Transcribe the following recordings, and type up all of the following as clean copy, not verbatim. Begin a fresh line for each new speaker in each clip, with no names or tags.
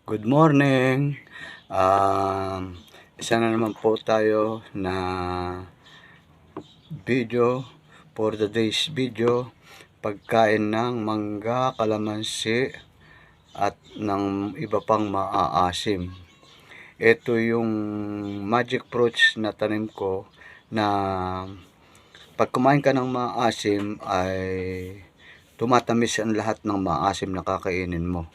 Good morning. Isa na naman po tayo na video for today's video. Pagkain ng mangga, kalamansi at ng iba pang maaasim. Ito yung magic fruits na tanim ko na pag kumain ka ng maasim ay tumatamis ang lahat ng maasim na kakainin mo.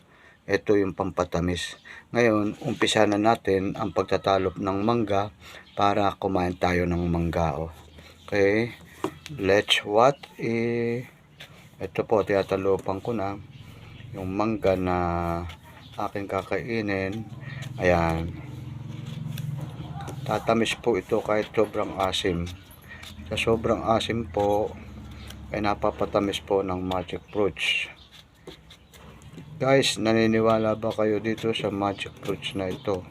Ito yung pampatamis. Ngayon, umpisa na natin ang pagtatalop ng mangga para kumain tayo ng mangga. Okay, let's what? Ito po, tinatalopan ko na yung mangga na aking kakainin. Ayan. Tatamis po ito kahit sobrang asim. Sa sobrang asim po, ay napapatamis po ng magic fruits. Guys, naniniwala ba kayo dito sa magic fruits na ito?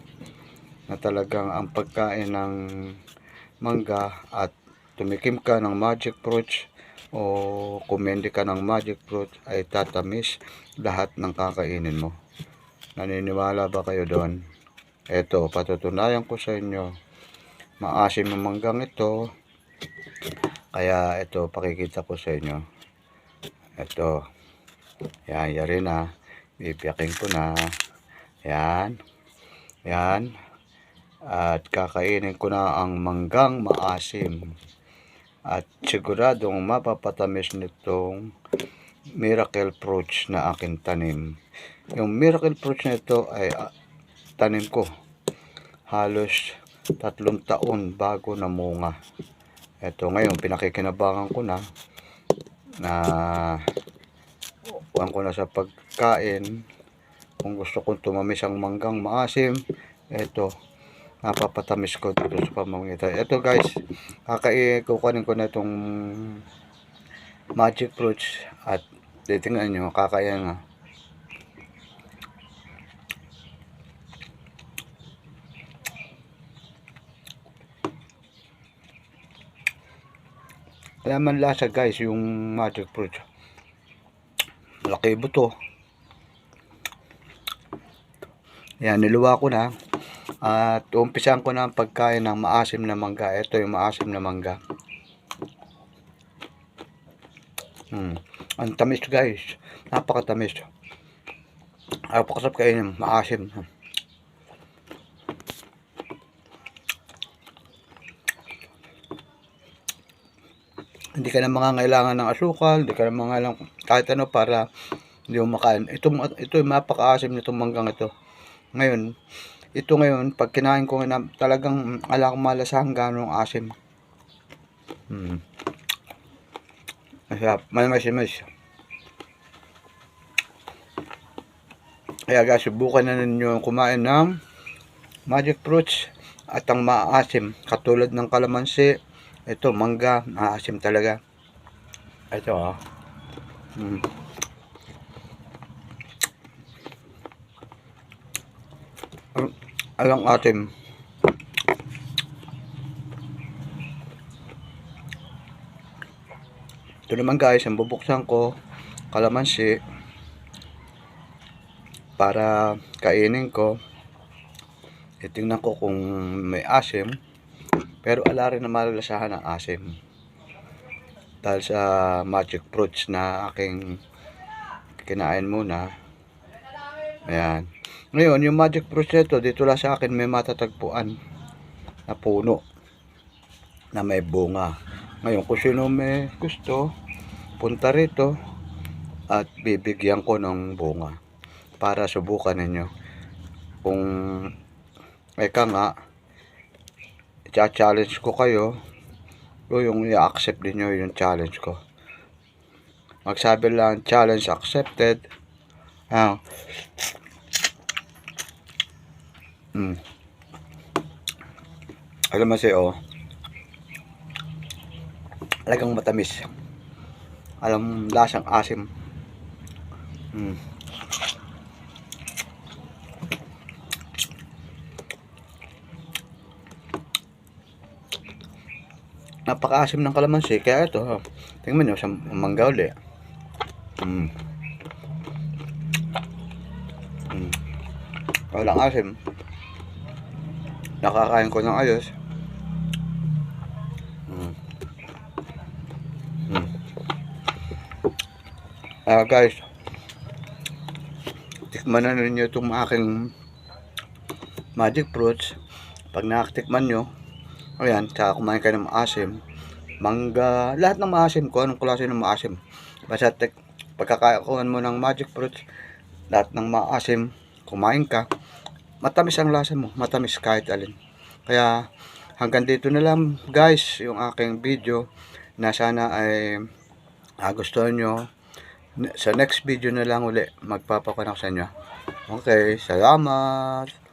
Na talagang ang pagkain ng mangga at tumikim ka ng magic fruits o kumende ka ng magic fruit ay tatamis lahat ng kakainin mo. Naniniwala ba kayo doon? Ito, patutunayan ko sa inyo. Maasim ang manggang ito. Kaya ito, pakikita ko sa inyo. Ito. Yan, yari na. Bibiyakin ko na. Yan. Yan. At kakainin ko na ang manggang maasim. At siguradong mapapatamis nitong miracle fruits na aking tanim. Yung miracle fruits na ito ay tanim ko. Halos 3 taon bago namunga. Ito ngayon, pinakikinabangan ko na kuhan ko na sa pagkain. Kung gusto kong tumamis ang manggang maasim, ito, napapatamis ko dito sa pamamagitan. Ito guys, kukunin ko na itong magic fruits at titingnan nyo, kakain nga. Kaya man lasa guys yung magic fruits. Malaki buto. Yan, niluwa ko na. At umpisahan ko na ang pagkain ng maasim na mangga. Ito yung maasim na mangga. Ang tamis guys. Napakatamis. Napakasarap kainin. Maasim. Hindi ka na mangangailangan ng asukal. Hindi ka na mangangailangan kahit ano para hindi mo makain. Ito yung mapakaasim nitong manggang ito. Ngayon, pag kinain ko na talagang ala akong malasahan ganong asim. Masarap, mas. Kaya guys, subukan na ninyo kumain ng magic fruits at ang maasim. Katulad ng kalamansi, ito mangga, maasim talaga. Ito alang atim. Ito naman guys, ang bubuksan ko, kalamansi, para kainin ko. Itingnan ko kung may asim, pero ala rin na malalasahan ng asim. Dahil sa magic fruits na aking kinain muna. Ayan. Ngayon, yung magic fruits nito, dito lang sa akin may matatagpuan na puno na may bunga. Ngayon, kung sino may gusto, punta rito at bibigyan ko ng bunga para subukan ninyo. Kung eka nga, i-challenge ko kayo, yung i-accept niyo yung challenge ko. Magsabi lang, challenge accepted. Alam mo siya, talagang matamis. Alam, lasang asim. Napakaasim ng kalamansi. Kaya ito, tingnan nyo sa mangga uli. walang asim. Nakakain ko ng ayos. Guys, tikman na ninyo itong aking magic fruits. Pag nakatikman nyo, ayan, tsaka kumain kayo ng maasim, mangga, lahat ng maasim, kung anong klase ng maasim. Basta pagkakakuhan mo ng magic fruits, lahat ng maasim, kumain ka, matamis ang lasa mo, matamis kahit alin. Kaya hanggang dito na lang guys yung aking video, na sana ay gustuhan nyo. Sa next video na lang uli magpapakuan ako sa inyo. Okay, salamat.